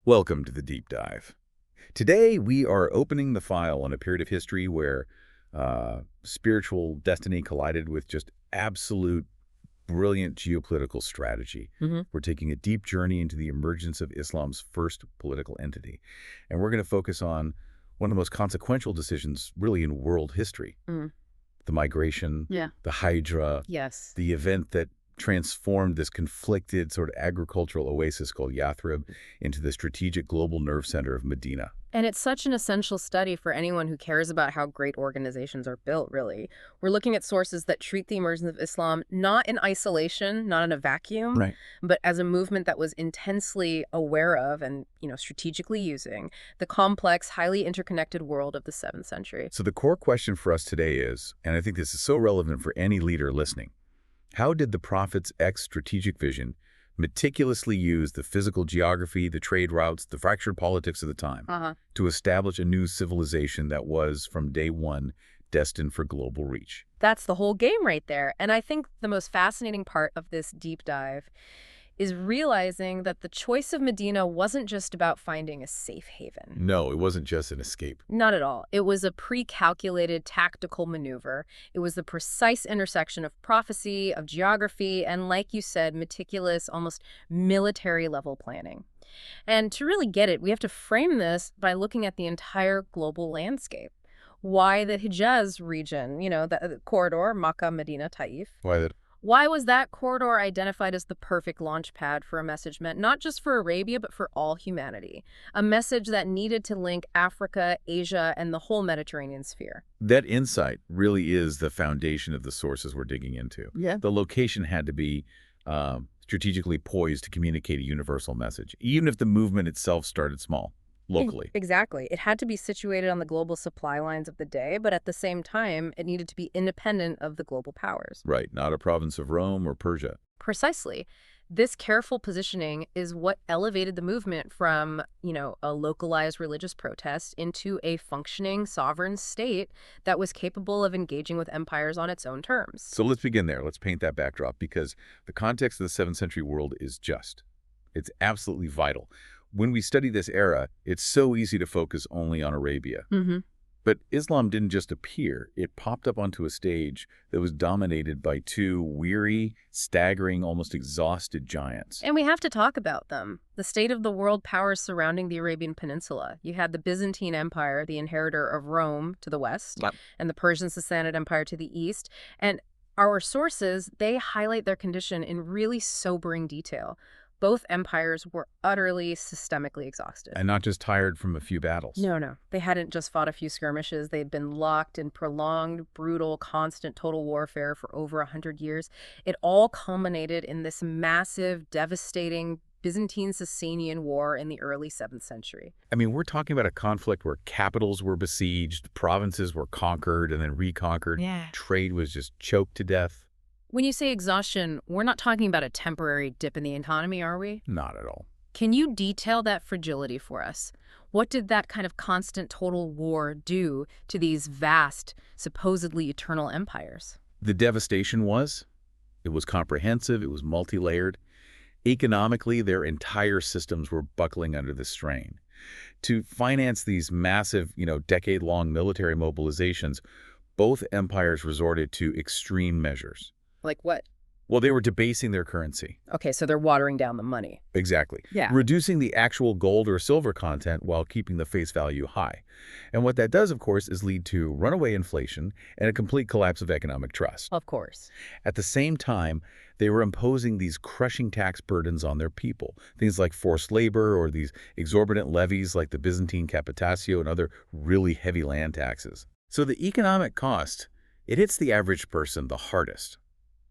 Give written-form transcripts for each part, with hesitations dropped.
Welcome to the Deep Dive. Today, we are opening the file on a period of history where spiritual destiny collided with just absolute brilliant geopolitical strategy. hmm We're taking a deep journey into the emergence of Islam's first political entity. And we're going to focus on one of the most consequential decisions really in world history, Mm. the migration, Yeah. the Hijra, Yes. the event that transformed this conflicted sort of agricultural oasis called Yathrib into the strategic global nerve center of Medina. And it's such an essential study for anyone who cares about how great organizations are built, really. We're looking at sources that treat the emergence of Islam not in isolation, not in a vacuum, Right. but as a movement that was intensely aware of and, strategically using the complex, highly interconnected world of the 7th century. So the core question for us today is, and I think this is so relevant for any leader listening, how did the Prophet's strategic vision meticulously use the physical geography, the trade routes, the fractured politics of the time Uh-huh. to establish a new civilization that was, from day one, destined for global reach? That's the whole game right there. And I think the most fascinating part of this deep dive is realizing that the choice of Medina wasn't just about finding a safe haven. No, it wasn't just an escape. Not at all. It was a pre-calculated tactical maneuver. It was the precise intersection of prophecy, of geography, and, like you said, meticulous, almost military-level planning. And to really get it, we have to frame this by looking at the entire global landscape. Why the Hijaz region, the corridor, Makkah, Medina, Taif? Why that? Why was that corridor identified as the perfect launch pad for a message meant not just for Arabia, but for all humanity? A message that needed to link Africa, Asia, and the whole Mediterranean sphere. That insight really is the foundation of the sources we're digging into. Yeah. The location had to be strategically poised to communicate a universal message, even if the movement itself started small, locally. Exactly. It had to be situated on the global supply lines of the day, but at the same time, it needed to be independent of the global powers. Right, not a province of Rome or Persia. Precisely. This careful positioning is what elevated the movement from, a localized religious protest into a functioning sovereign state that was capable of engaging with empires on its own terms. So let's begin there. Let's paint that backdrop because the context of the 7th century world is just. It's absolutely vital. When we study this era, it's so easy to focus only on Arabia. Mm-hmm. But Islam didn't just appear. It popped up onto a stage that was dominated by two weary, staggering, almost exhausted giants. And we have to talk about them. The state of the world powers surrounding the Arabian Peninsula. You had the Byzantine Empire, the inheritor of Rome, to the west, Yep. and the Persian Sassanid Empire to the east. And our sources, they highlight their condition in really sobering detail. Both empires were utterly systemically exhausted. And not just tired from a few battles. No. They hadn't just fought a few skirmishes. They'd been locked in prolonged, brutal, constant total warfare for over 100 years. It all culminated in this massive, devastating Byzantine-Sasanian War in the early 7th century. I mean, we're talking about a conflict where capitals were besieged, provinces were conquered and then reconquered. Yeah. Trade was just choked to death. When you say exhaustion, we're not talking about a temporary dip in the economy, are we? Not at all. Can you detail that fragility for us? What did that kind of constant total war do to these vast, supposedly eternal empires? The devastation it was comprehensive, it was multi-layered. Economically, their entire systems were buckling under the strain. To finance these massive, decade-long military mobilizations, both empires resorted to extreme measures. Like what? Well, they were debasing their currency. Okay, so they're watering down the money. Exactly. Yeah. Reducing the actual gold or silver content while keeping the face value high. And what that does, of course, is lead to runaway inflation and a complete collapse of economic trust. Of course. At the same time, they were imposing these crushing tax burdens on their people, things like forced labor or these exorbitant levies like the Byzantine capitatio and other really heavy land taxes. So the economic cost, it hits the average person the hardest.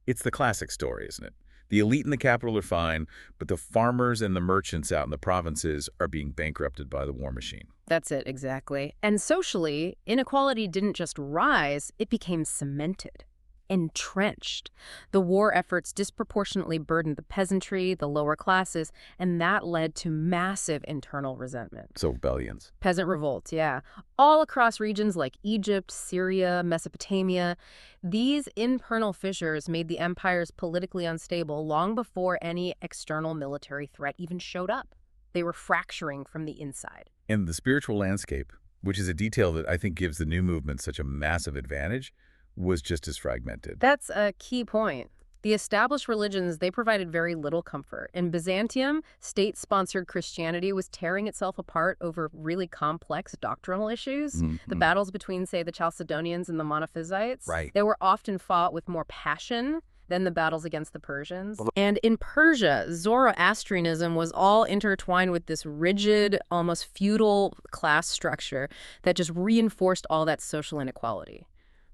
It's the classic story, isn't it? The elite in the capital are fine, but the farmers and the merchants out in the provinces are being bankrupted by the war machine. That's it, exactly. And socially, inequality didn't just rise, it became cemented. Entrenched. The war efforts disproportionately burdened the peasantry, the lower classes, and that led to massive internal resentment. So rebellions. Peasant revolts, yeah. All across regions like Egypt, Syria, Mesopotamia. These internal fissures made the empires politically unstable long before any external military threat even showed up. They were fracturing from the inside. And the spiritual landscape, which is a detail that I think gives the new movement such a massive advantage, was just as fragmented. That's a key point. The established religions, they provided very little comfort. In Byzantium, state-sponsored Christianity was tearing itself apart over really complex doctrinal issues. The battles between, say, the Chalcedonians and the Monophysites, Right. they were often fought with more passion than the battles against the Persians. And in Persia, Zoroastrianism was all intertwined with this rigid, almost feudal class structure that just reinforced all that social inequality.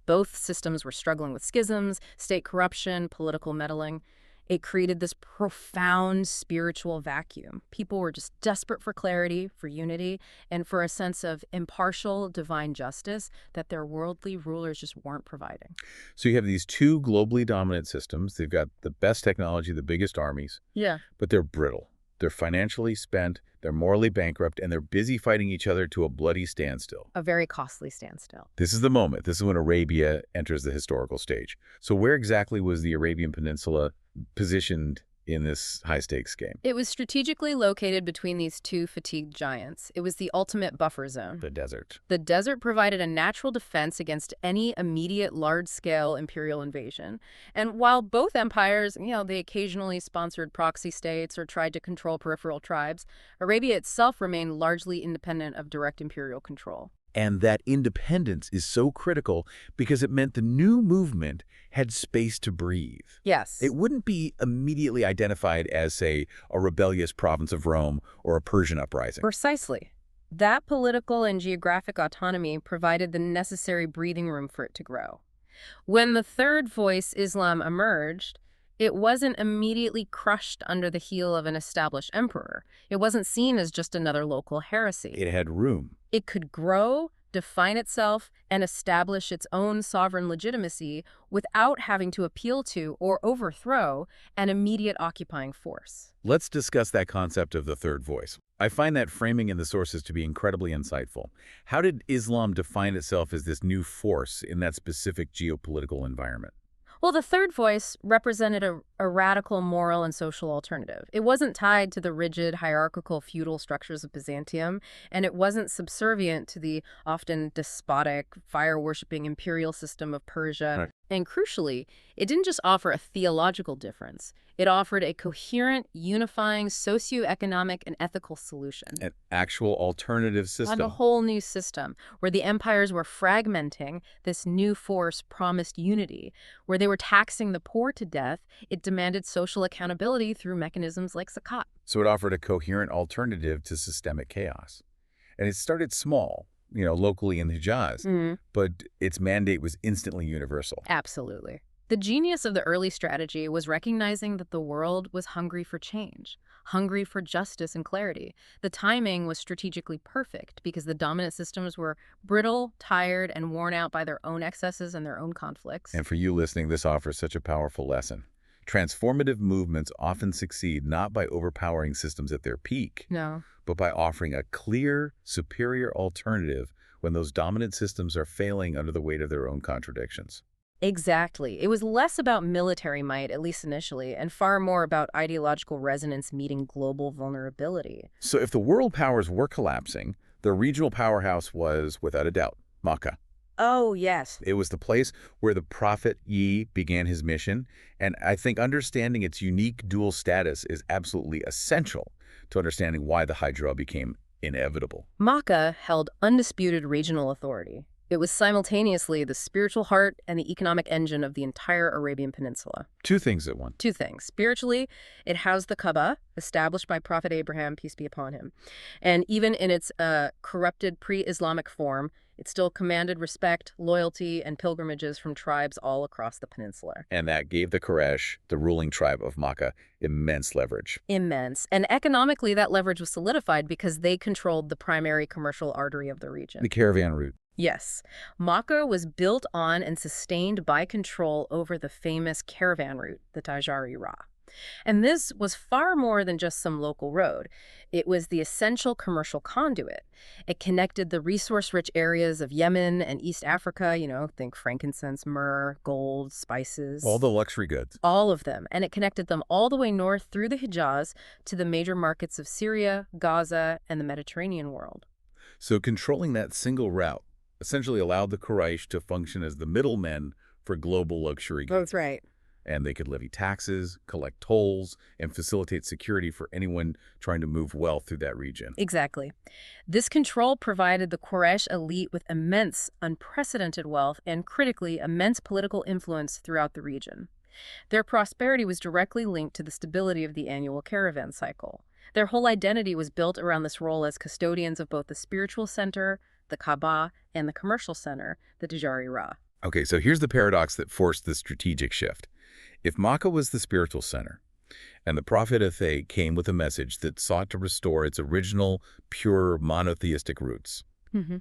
Both systems were struggling with schisms, state corruption, political meddling. It created this profound spiritual vacuum. People were just desperate for clarity, for unity, and for a sense of impartial divine justice that their worldly rulers just weren't providing. So you have these two globally dominant systems. They've got the best technology, the biggest armies, Yeah. but they're brittle. They're financially spent, they're morally bankrupt, and they're busy fighting each other to a bloody standstill. A very costly standstill. This is the moment. This is when Arabia enters the historical stage. So where exactly was the Arabian Peninsula positioned in this high-stakes game? It was strategically located between these two fatigued giants. It was the ultimate buffer zone. The desert. The desert provided a natural defense against any immediate large-scale imperial invasion. And while both empires, they occasionally sponsored proxy states or tried to control peripheral tribes, Arabia itself remained largely independent of direct imperial control. And that independence is so critical because it meant the new movement had space to breathe. Yes. It wouldn't be immediately identified as, say, a rebellious province of Rome or a Persian uprising. Precisely. That political and geographic autonomy provided the necessary breathing room for it to grow. When the third voice, Islam, emerged, it wasn't immediately crushed under the heel of an established emperor. It wasn't seen as just another local heresy. It had room. It could grow, define itself, and establish its own sovereign legitimacy without having to appeal to or overthrow an immediate occupying force. Let's discuss that concept of the third voice. I find that framing in the sources to be incredibly insightful. How did Islam define itself as this new force in that specific geopolitical environment? Well, the third voice represented a radical moral and social alternative. It wasn't tied to the rigid, hierarchical, feudal structures of Byzantium, and it wasn't subservient to the often despotic, fire-worshipping imperial system of Persia. Right. And crucially, it didn't just offer a theological difference. It offered a coherent, unifying socioeconomic and ethical solution. An actual alternative system. And a whole new system where the empires were fragmenting. This new force promised unity. Where they were taxing the poor to death, it demanded social accountability through mechanisms like zakat. So it offered a coherent alternative to systemic chaos. And it started small, locally in Hijaz, but its mandate was instantly universal. Absolutely. The genius of the early strategy was recognizing that the world was hungry for change, hungry for justice and clarity. The timing was strategically perfect because the dominant systems were brittle, tired, and worn out by their own excesses and their own conflicts. And for you listening, this offers such a powerful lesson. Transformative movements often succeed not by overpowering systems at their peak, No. but by offering a clear, superior alternative when those dominant systems are failing under the weight of their own contradictions. Exactly. It was less about military might, at least initially, and far more about ideological resonance meeting global vulnerability. So if the world powers were collapsing, the regional powerhouse was, without a doubt, Makkah. Oh, yes. It was the place where the prophet Yi began his mission, and I think understanding its unique dual status is absolutely essential to understanding why the Hijra became inevitable. Makkah held undisputed regional authority. It was simultaneously the spiritual heart and the economic engine of the entire Arabian Peninsula. Two things at once. Two things. Spiritually, it housed the Kaaba, established by Prophet Abraham, peace be upon him. And even in its corrupted pre-Islamic form, it still commanded respect, loyalty, and pilgrimages from tribes all across the peninsula. And that gave the Quraysh, the ruling tribe of Makkah, immense leverage. Immense. And economically, that leverage was solidified because they controlled the primary commercial artery of the region. The caravan route. Yes. Makkah was built on and sustained by control over the famous caravan route, the Tajari Rah. And this was far more than just some local road. It was the essential commercial conduit. It connected the resource-rich areas of Yemen and East Africa, think frankincense, myrrh, gold, All spices, the luxury goods. all of them. And it connected them all the way north through the Hijaz to the major markets of Syria, Gaza, and the Mediterranean world. So controlling that single route essentially allowed the Quraysh to function as the middlemen for global luxury goods. That's right. And they could levy taxes, collect tolls, and facilitate security for anyone trying to move wealth through that region. Exactly. This control provided the Quraysh elite with immense, unprecedented wealth and, critically, immense political influence throughout the region. Their prosperity was directly linked to the stability of the annual caravan cycle. Their whole identity was built around this role as custodians of both the spiritual center, the Kaaba, and the commercial center, the Dajari-Ra. Okay, so here's the paradox that forced the strategic shift. If Makkah was the spiritual center, and the prophet Athay came with a message that sought to restore its original, pure, monotheistic roots, Mm-hmm.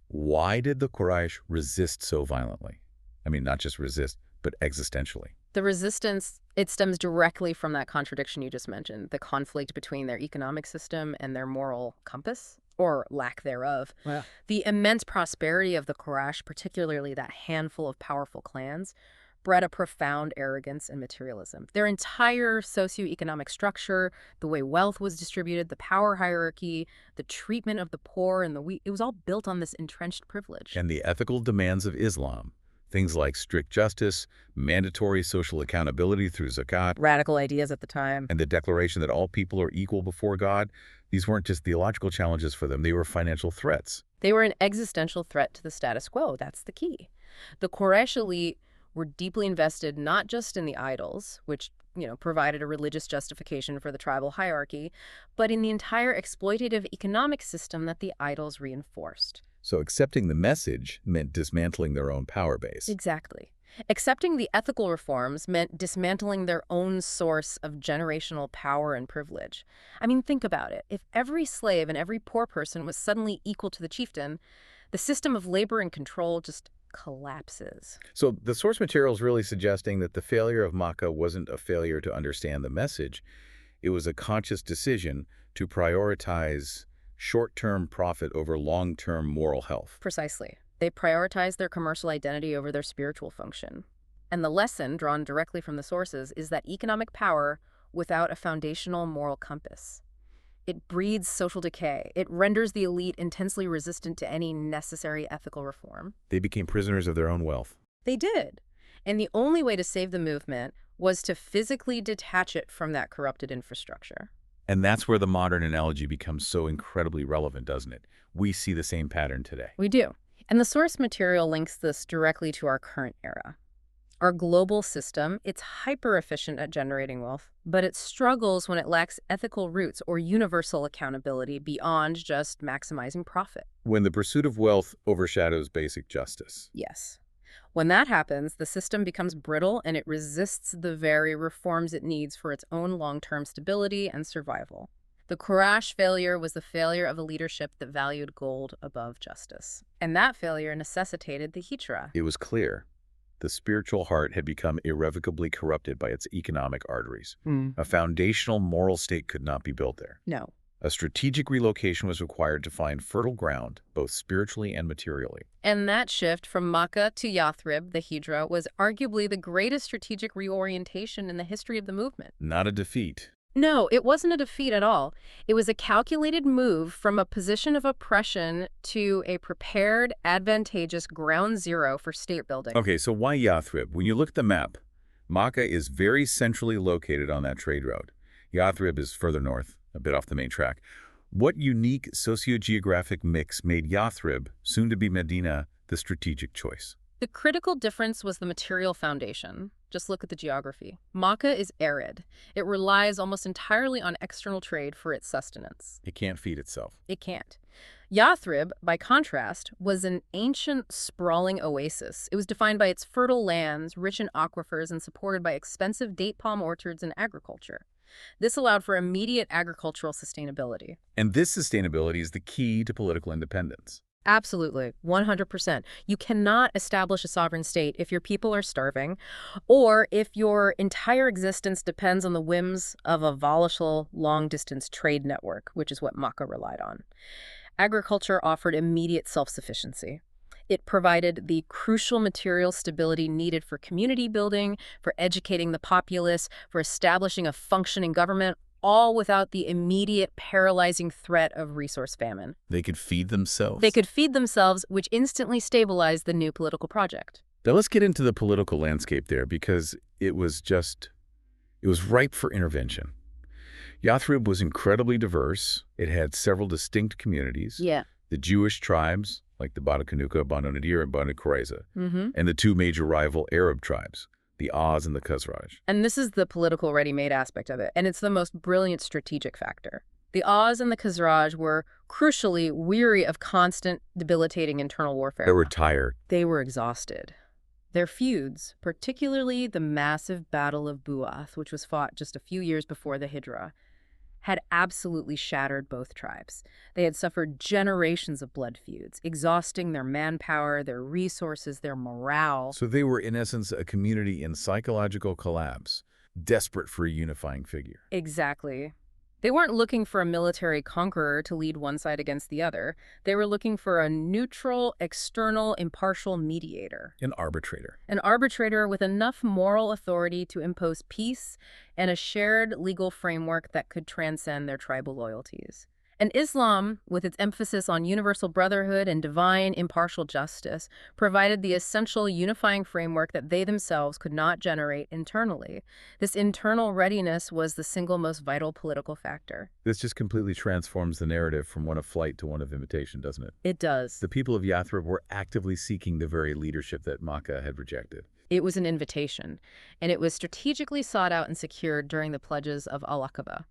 why did the Quraysh resist so violently? I mean, not just resist, but existentially. The resistance, it stems directly from that contradiction you just mentioned, the conflict between their economic system and their moral compass, or lack thereof. Wow. The immense prosperity of the Quraysh, particularly that handful of powerful clans, bred a profound arrogance and materialism. Their entire socioeconomic structure, the way wealth was distributed, the power hierarchy, the treatment of the poor and the weak, it was all built on this entrenched privilege. And the ethical demands of Islam, things like strict justice, mandatory social accountability through zakat, Radical ideas at the time. and the declaration that all people are equal before God, these weren't just theological challenges for them, they were financial threats. They were an existential threat to the status quo. That's the key. The Quraysh elite were deeply invested not just in the idols, which, provided a religious justification for the tribal hierarchy, but in the entire exploitative economic system that the idols reinforced. So accepting the message meant dismantling their own power base. Exactly. Accepting the ethical reforms meant dismantling their own source of generational power and privilege. I mean, think about it. If every slave and every poor person was suddenly equal to the chieftain, the system of labor and control just collapses. So the source material is really suggesting that the failure of Makkah wasn't a failure to understand the message. It was a conscious decision to prioritize short-term profit over long-term moral health. Precisely. They prioritized their commercial identity over their spiritual function. And the lesson, drawn directly from the sources, is that economic power without a foundational moral compass, it breeds social decay. It renders the elite intensely resistant to any necessary ethical reform. They became prisoners of their own wealth. They did. And the only way to save the movement was to physically detach it from that corrupted infrastructure. And that's where the modern analogy becomes so incredibly relevant, doesn't it? We see the same pattern today. We do. And the source material links this directly to our current era. Our global system, it's hyper-efficient at generating wealth, but it struggles when it lacks ethical roots or universal accountability beyond just maximizing profit. When the pursuit of wealth overshadows basic justice. Yes. When that happens, the system becomes brittle and it resists the very reforms it needs for its own long-term stability and survival. The Quraysh failure was the failure of a leadership that valued gold above justice. And that failure necessitated the Hijra. It was clear. The spiritual heart had become irrevocably corrupted by its economic arteries. A foundational moral state could not be built there. No. A strategic relocation was required to find fertile ground, both spiritually and materially. And that shift from Makkah to Yathrib, the Hijra, was arguably the greatest strategic reorientation in the history of the movement. Not a defeat. No, it wasn't a defeat at all. It was a calculated move from a position of oppression to a prepared, advantageous ground zero for state building. Okay, so why Yathrib? When you look at the map, Makkah is very centrally located on that trade route. Yathrib is further north, a bit off the main track. What unique sociogeographic mix made Yathrib, soon to be Madinah, the strategic choice? The critical difference was the material foundation. Just look at the geography. Makkah is arid. It relies almost entirely on external trade for its sustenance. It can't feed itself. It can't. Yathrib, by contrast, was an ancient, sprawling oasis. It was defined by its fertile lands, rich in aquifers, and supported by expensive date palm orchards and agriculture. This allowed for immediate agricultural sustainability. And this sustainability is the key to political independence. Absolutely, 100%. You cannot establish a sovereign state if your people are starving or if your entire existence depends on the whims of a volatile long-distance trade network, which is what Makkah relied on. Agriculture offered immediate self-sufficiency. It provided the crucial material stability needed for community building, for educating the populace, for establishing a functioning government, all without the immediate paralyzing threat of resource famine. They could feed They themselves. could feed themselves, which instantly stabilized the new political project. Now let's get into the political landscape there because it was ripe for intervention. Yathrib was incredibly diverse. It had several distinct communities. Yeah. The Jewish tribes, like the Banu Kanuka, Banu Nadir, and Banu Qurayza, and the two major rival Arab tribes, the Aus and the Khazraj. And this is the political ready-made aspect of it, and it's the most brilliant strategic factor. The Aus and the Khazraj were crucially weary of constant, debilitating internal warfare. They were tired. They were exhausted. Their feuds, particularly the massive Battle of Bu'ath, which was fought just a few years before the Hijra, had absolutely shattered both tribes. They had suffered generations of blood feuds, exhausting their manpower, their resources, their morale. So they were, in essence, a community in psychological collapse, desperate for a unifying figure. Exactly. They weren't looking for a military conqueror to lead one side against the other. They were looking for a neutral, external, impartial mediator. An arbitrator. An arbitrator with enough moral authority to impose peace and a shared legal framework that could transcend their tribal loyalties. And Islam, with its emphasis on universal brotherhood and divine impartial justice, provided the essential unifying framework that they themselves could not generate internally. This internal readiness was the single most vital political factor. This just completely transforms the narrative from one of flight to one of imitation, doesn't it? It does. The people of Yathrib were actively seeking the very leadership that Makkah had rejected. It was an invitation, and it was strategically sought out and secured during the pledges of Al-Aqaba.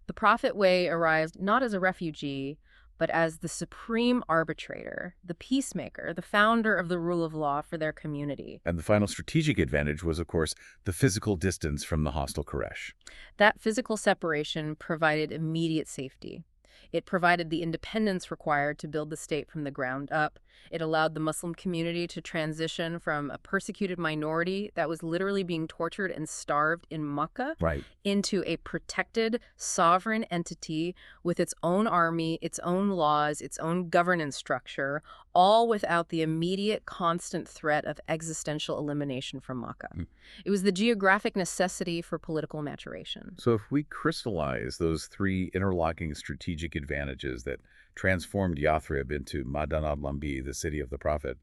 The Prophet Way arrived not as a refugee, but as the supreme arbitrator, the peacemaker, the founder of the rule of law for their community. And the final strategic advantage was, of course, the physical distance from the hostile Quraysh. That physical separation provided immediate safety. It provided the independence required to build the state from the ground up. It allowed the Muslim community to transition from a persecuted minority that was literally being tortured and starved in Makkah Right. into a protected, sovereign entity with its own army, its own laws, its own governance structure, all without the immediate, constant threat of existential elimination from Makkah. It was the geographic necessity for political maturation. So if we crystallize those three interlocking strategic advantages that transformed Yathrib into Madinah al-Lambi, the city of the Prophet,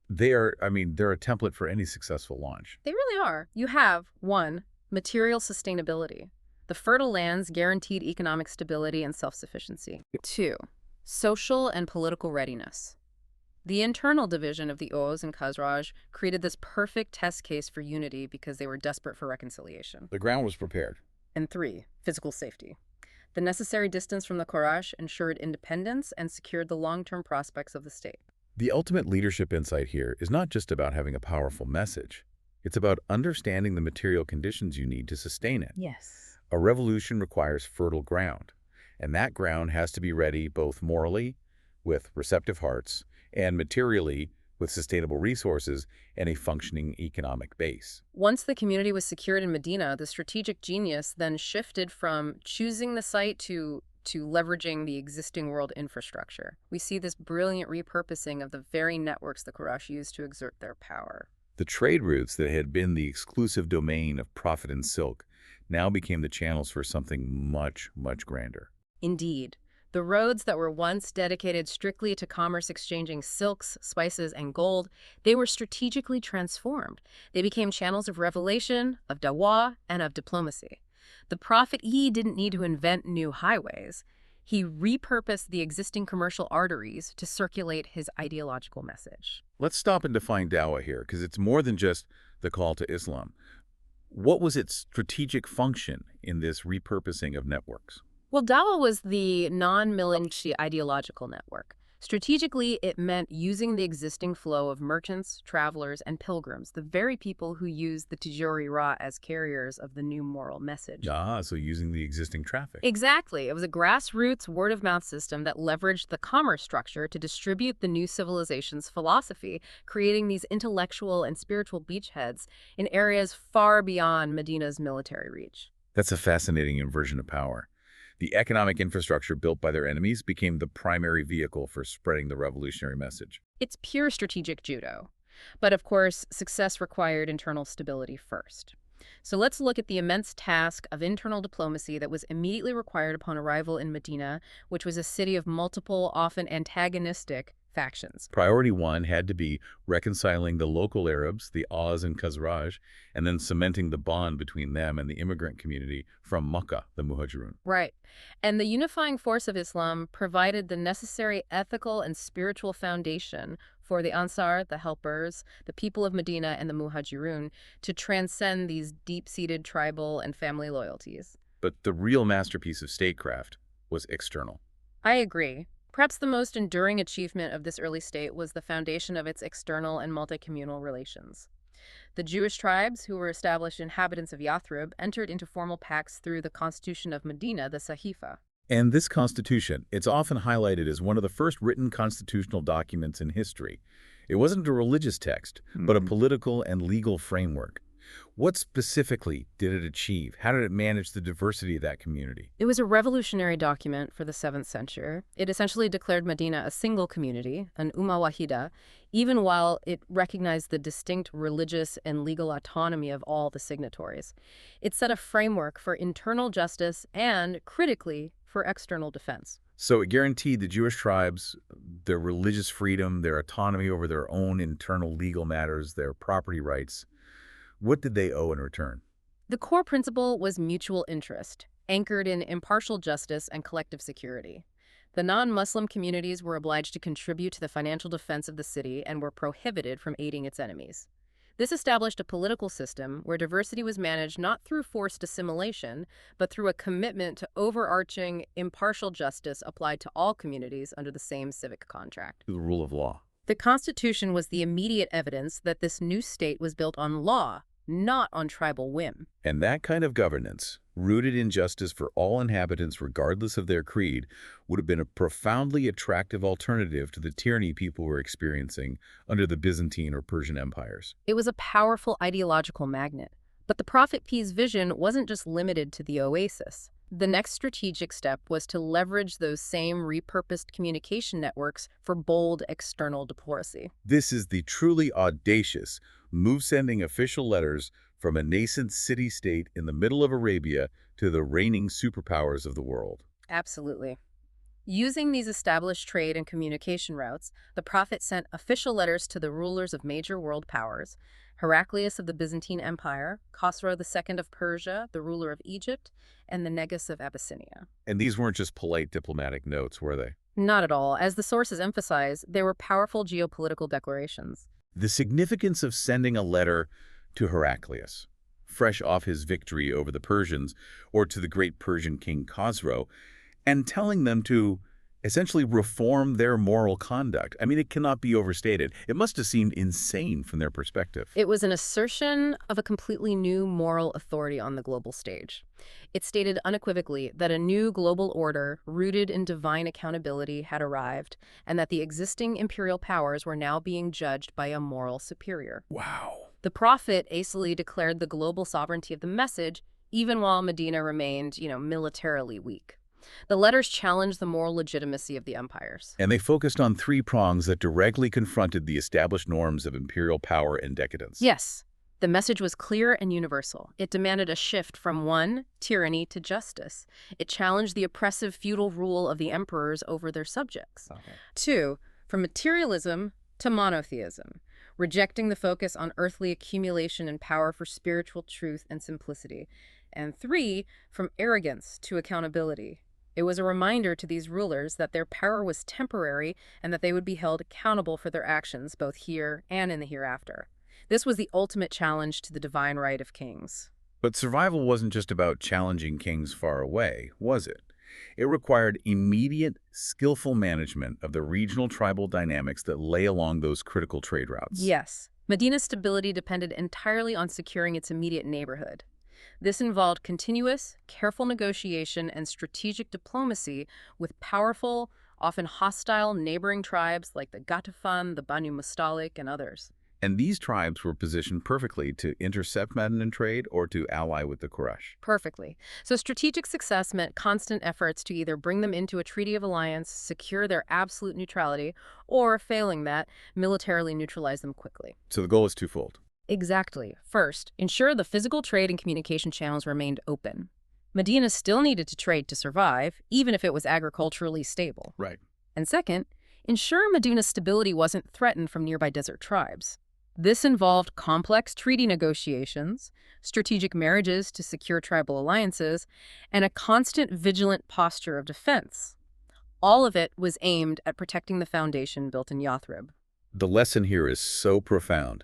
they're a template for any successful launch. They really are. You have, 1, material sustainability. The fertile lands guaranteed economic stability and self-sufficiency. 2, social and political readiness. The internal division of the Aus and Khazraj created this perfect test case for unity because they were desperate for reconciliation. The ground was prepared. And 3, physical safety. The necessary distance from the Quraysh ensured independence and secured the long-term prospects of the state. The ultimate leadership insight here is not just about having a powerful message. It's about understanding the material conditions you need to sustain it. Yes. A revolution requires fertile ground, and that ground has to be ready both morally, with receptive hearts, and materially, with sustainable resources and a functioning economic base. Once the community was secured in Madinah, the strategic genius then shifted from choosing the site to leveraging the existing world infrastructure. We see this brilliant repurposing of the very networks the Quraysh used to exert their power. The trade routes that had been the exclusive domain of profit and silk now became the channels for something much, much grander. Indeed. The roads that were once dedicated strictly to commerce exchanging silks, spices, and gold, they were strategically transformed. They became channels of revelation, of dawah, and of diplomacy. The Prophet, he didn't need to invent new highways. He repurposed the existing commercial arteries to circulate his ideological message. Let's stop and define dawah here, because it's more than just the call to Islam. What was its strategic function in this repurposing of networks? Well, dawah was the non-military ideological network. Strategically, it meant using the existing flow of merchants, travelers, and pilgrims, the very people who used the Tijori Ra as carriers of the new moral message. Ah, so using the existing traffic. Exactly. It was a grassroots word-of-mouth system that leveraged the commerce structure to distribute the new civilization's philosophy, creating these intellectual and spiritual beachheads in areas far beyond Medina's military reach. That's a fascinating inversion of power. The economic infrastructure built by their enemies became the primary vehicle for spreading the revolutionary message. It's pure strategic judo. But of course, success required internal stability first. So let's look at the immense task of internal diplomacy that was immediately required upon arrival in Medina, which was a city of multiple, often antagonistic factions. Priority one had to be reconciling the local Arabs, the Aus and Khazraj, and then cementing the bond between them and the immigrant community from Makkah, the Muhajirun. Right. And the unifying force of Islam provided the necessary ethical and spiritual foundation for the Ansar, the helpers, the people of Medina, and the Muhajirun to transcend these deep-seated tribal and family loyalties. But the real masterpiece of statecraft was external. I agree. Perhaps the most enduring achievement of this early state was the foundation of its external and multi-communal relations. The Jewish tribes, who were established inhabitants of Yathrib, entered into formal pacts through the Constitution of Medina, the Sahifa. And this constitution, it's often highlighted as one of the first written constitutional documents in history. It wasn't a religious text, but a political and legal framework. What specifically did it achieve? How did it manage the diversity of that community? It was a revolutionary document for the 7th century. It essentially declared Medina a single community, an Ummah Wahida, even while it recognized the distinct religious and legal autonomy of all the signatories. It set a framework for internal justice and, critically, for external defense. So it guaranteed the Jewish tribes their religious freedom, their autonomy over their own internal legal matters, their property rights. What did they owe in return? The core principle was mutual interest, anchored in impartial justice and collective security. The non-Muslim communities were obliged to contribute to the financial defense of the city and were prohibited from aiding its enemies. This established a political system where diversity was managed not through forced assimilation, but through a commitment to overarching, impartial justice applied to all communities under the same civic contract. The rule of law. The Constitution was the immediate evidence that this new state was built on law, not on tribal whim. And that kind of governance, rooted in justice for all inhabitants regardless of their creed, would have been a profoundly attractive alternative to the tyranny people were experiencing under the Byzantine or Persian empires. It was a powerful ideological magnet. But the Prophet P's vision wasn't just limited to the oasis. The next strategic step was to leverage those same repurposed communication networks for bold external diplomacy. This is the truly audacious move, sending official letters from a nascent city-state in the middle of Arabia to the reigning superpowers of the world. Absolutely. Using these established trade and communication routes, the Prophet sent official letters to the rulers of major world powers, Heraclius of the Byzantine Empire, Khosrow II of Persia, the ruler of Egypt, and the Negus of Abyssinia. And these weren't just polite diplomatic notes, were they? Not at all. As the sources emphasize, they were powerful geopolitical declarations. The significance of sending a letter to Heraclius, fresh off his victory over the Persians, or to the great Persian king Khosrow, and telling them to essentially reform their moral conduct. I mean, it cannot be overstated. It must have seemed insane from their perspective. It was an assertion of a completely new moral authority on the global stage. It stated unequivocally that a new global order rooted in divine accountability had arrived, and that the existing imperial powers were now being judged by a moral superior. Wow. The Prophet acelly declared the global sovereignty of the message, even while Medina remained, militarily weak. The letters challenged the moral legitimacy of the empires. And they focused on three prongs that directly confronted the established norms of imperial power and decadence. Yes, the message was clear and universal. It demanded a shift from 1, tyranny, to justice. It challenged the oppressive feudal rule of the emperors over their subjects. 2, from materialism to monotheism, rejecting the focus on earthly accumulation and power for spiritual truth and simplicity. And 3, from arrogance to accountability. It was a reminder to these rulers that their power was temporary and that they would be held accountable for their actions both here and in the hereafter. This was the ultimate challenge to the divine right of kings. But survival wasn't just about challenging kings far away, was it? It required immediate, skillful management of the regional tribal dynamics that lay along those critical trade routes. Yes, Medina's stability depended entirely on securing its immediate neighborhood. This involved continuous, careful negotiation and strategic diplomacy with powerful, often hostile neighboring tribes like the Ghatafan, the Banu Mustalik, and others. And these tribes were positioned perfectly to intercept Madinah trade or to ally with the Quraysh. Perfectly. So strategic success meant constant efforts to either bring them into a treaty of alliance, secure their absolute neutrality, or, failing that, militarily neutralize them quickly. So the goal is twofold. Exactly. First, ensure the physical trade and communication channels remained open. Medina still needed to trade to survive, even if it was agriculturally stable. Right. And second, ensure Medina's stability wasn't threatened from nearby desert tribes. This involved complex treaty negotiations, strategic marriages to secure tribal alliances, and a constant vigilant posture of defense. All of it was aimed at protecting the foundation built in Yathrib. The lesson here is so profound.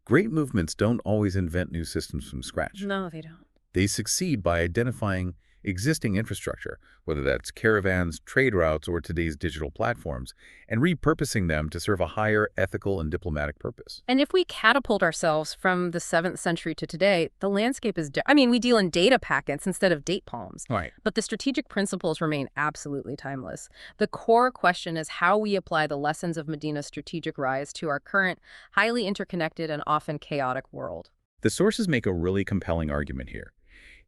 Great movements don't always invent new systems from scratch. No, they don't. They succeed by identifying existing infrastructure, whether that's caravans, trade routes, or today's digital platforms, and repurposing them to serve a higher ethical and diplomatic purpose. And if we catapult ourselves from the 7th century to today, the landscape is we deal in data packets instead of date palms. Right. But the strategic principles remain absolutely timeless. The core question is how we apply the lessons of Medina's strategic rise to our current, highly interconnected and often chaotic world. The sources make a really compelling argument here.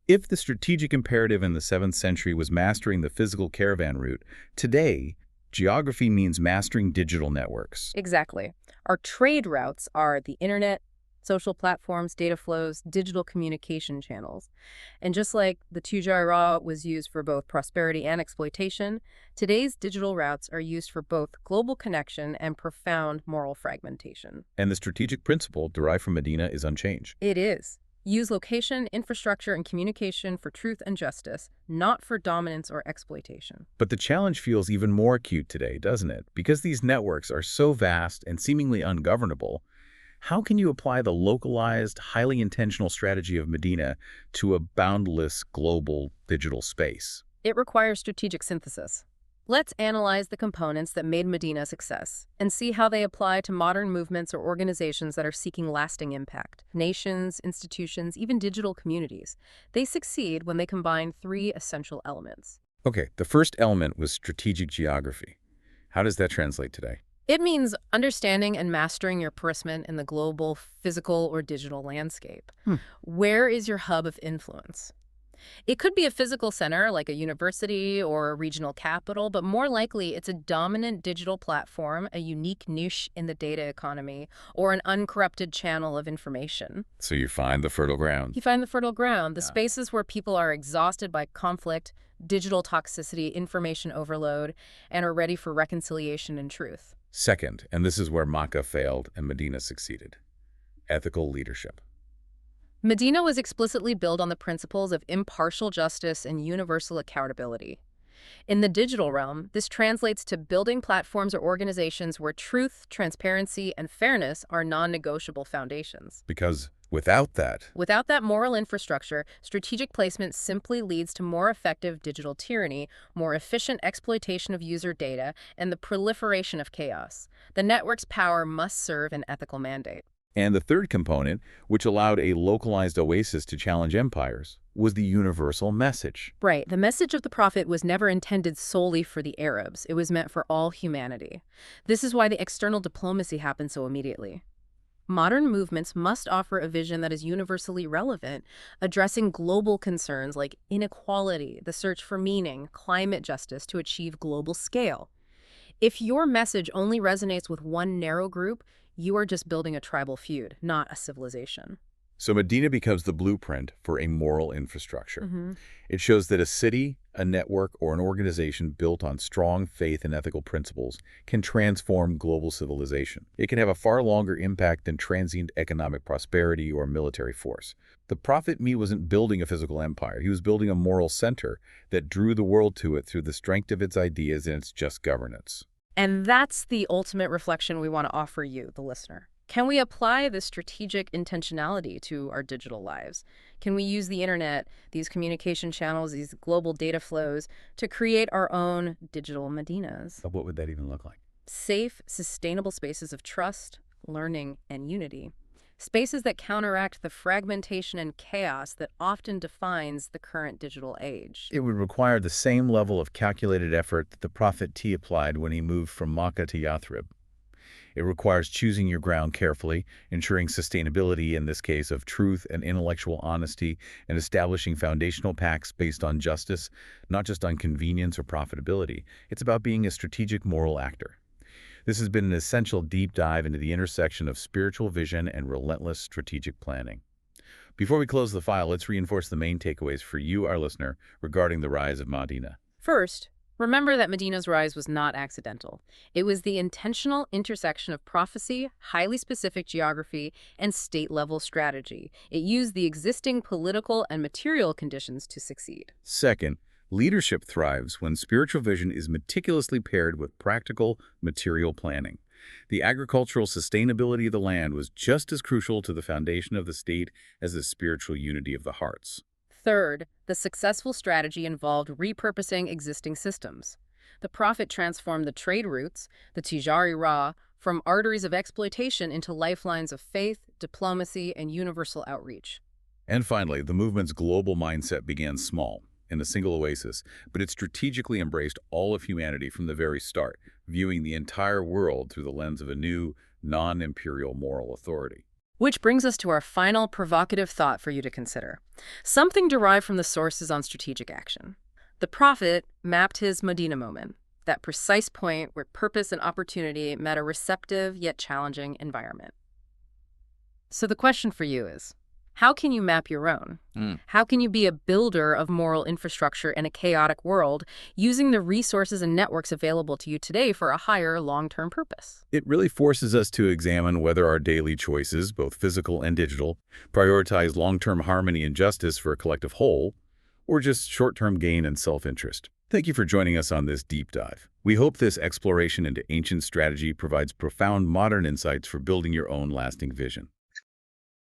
If the strategic imperative in the 7th century was mastering the physical caravan route, today, geography means mastering digital networks. Exactly. Our trade routes are the internet, social platforms, data flows, digital communication channels. And just like the Tujara was used for both prosperity and exploitation, today's digital routes are used for both global connection and profound moral fragmentation. And the strategic principle derived from Medina is unchanged. It is. Use location, infrastructure, and communication for truth and justice, not for dominance or exploitation. But the challenge feels even more acute today, doesn't it? Because these networks are so vast and seemingly ungovernable, how can you apply the localized, highly intentional strategy of Medina to a boundless global digital space? It requires strategic synthesis. Let's analyze the components that made Medina a success and see how they apply to modern movements or organizations that are seeking lasting impact. Nations, institutions, even digital communities. They succeed when they combine 3 essential elements. Okay, the first element was strategic geography. How does that translate today? It means understanding and mastering your placement in the global, physical, or digital landscape. Where is your hub of influence? It could be a physical center like a university or a regional capital, but more likely it's a dominant digital platform, a unique niche in the data economy, or an uncorrupted channel of information. So you find the fertile ground. You find the fertile ground, the spaces where people are exhausted by conflict, digital toxicity, information overload, and are ready for reconciliation and truth. Second, and this is where Makkah failed and Medina succeeded, ethical leadership. Medina was explicitly built on the principles of impartial justice and universal accountability. In the digital realm, this translates to building platforms or organizations where truth, transparency, and fairness are non-negotiable foundations. Because without that moral infrastructure, strategic placement simply leads to more effective digital tyranny, more efficient exploitation of user data, and the proliferation of chaos. The network's power must serve an ethical mandate. And the third component, which allowed a localized oasis to challenge empires, was the universal message. Right. The message of the prophet was never intended solely for the Arabs. It was meant for all humanity. This is why the external diplomacy happened so immediately. Modern movements must offer a vision that is universally relevant, addressing global concerns like inequality, the search for meaning, climate justice to achieve global scale. If your message only resonates with one narrow group, you are just building a tribal feud, not a civilization. So Medina becomes the blueprint for a moral infrastructure. It shows that a city, a network, or an organization built on strong faith and ethical principles can transform global civilization. It can have a far longer impact than transient economic prosperity or military force. The Prophet wasn't building a physical empire. He was building a moral center that drew the world to it through the strength of its ideas and its just governance. And that's the ultimate reflection we want to offer you, the listener. Can we apply this strategic intentionality to our digital lives? Can we use the internet, these communication channels, these global data flows to create our own digital Medinas? What would that even look like? Safe, sustainable spaces of trust, learning, and unity. Spaces that counteract the fragmentation and chaos that often defines the current digital age. It would require the same level of calculated effort that the Prophet T applied when he moved from Makkah to Yathrib. It requires choosing your ground carefully, ensuring sustainability, in this case, of truth and intellectual honesty, and establishing foundational pacts based on justice, not just on convenience or profitability. It's about being a strategic moral actor. This has been an essential deep dive into the intersection of spiritual vision and relentless strategic planning. Before we close the file, let's reinforce the main takeaways for you, our listener, regarding the rise of Madinah. First, remember that Medina's rise was not accidental. It was the intentional intersection of prophecy, highly specific geography, and state-level strategy. It used the existing political and material conditions to succeed. Second, leadership thrives when spiritual vision is meticulously paired with practical, material planning. The agricultural sustainability of the land was just as crucial to the foundation of the state as the spiritual unity of the hearts. Third, the successful strategy involved repurposing existing systems. The Prophet transformed the trade routes, the Tijari Ra, from arteries of exploitation into lifelines of faith, diplomacy, and universal outreach. And finally, the movement's global mindset began small, in a single oasis, but it strategically embraced all of humanity from the very start, viewing the entire world through the lens of a new, non-imperial moral authority. Which brings us to our final provocative thought for you to consider. Something derived from the sources on strategic action. The Prophet mapped his Medina moment, that precise point where purpose and opportunity met a receptive yet challenging environment. So the question for you is, how can you map your own? How can you be a builder of moral infrastructure in a chaotic world using the resources and networks available to you today for a higher long-term purpose? It really forces us to examine whether our daily choices, both physical and digital, prioritize long-term harmony and justice for a collective whole, or just short-term gain and self-interest. Thank you for joining us on this deep dive. We hope this exploration into ancient strategy provides profound modern insights for building your own lasting vision.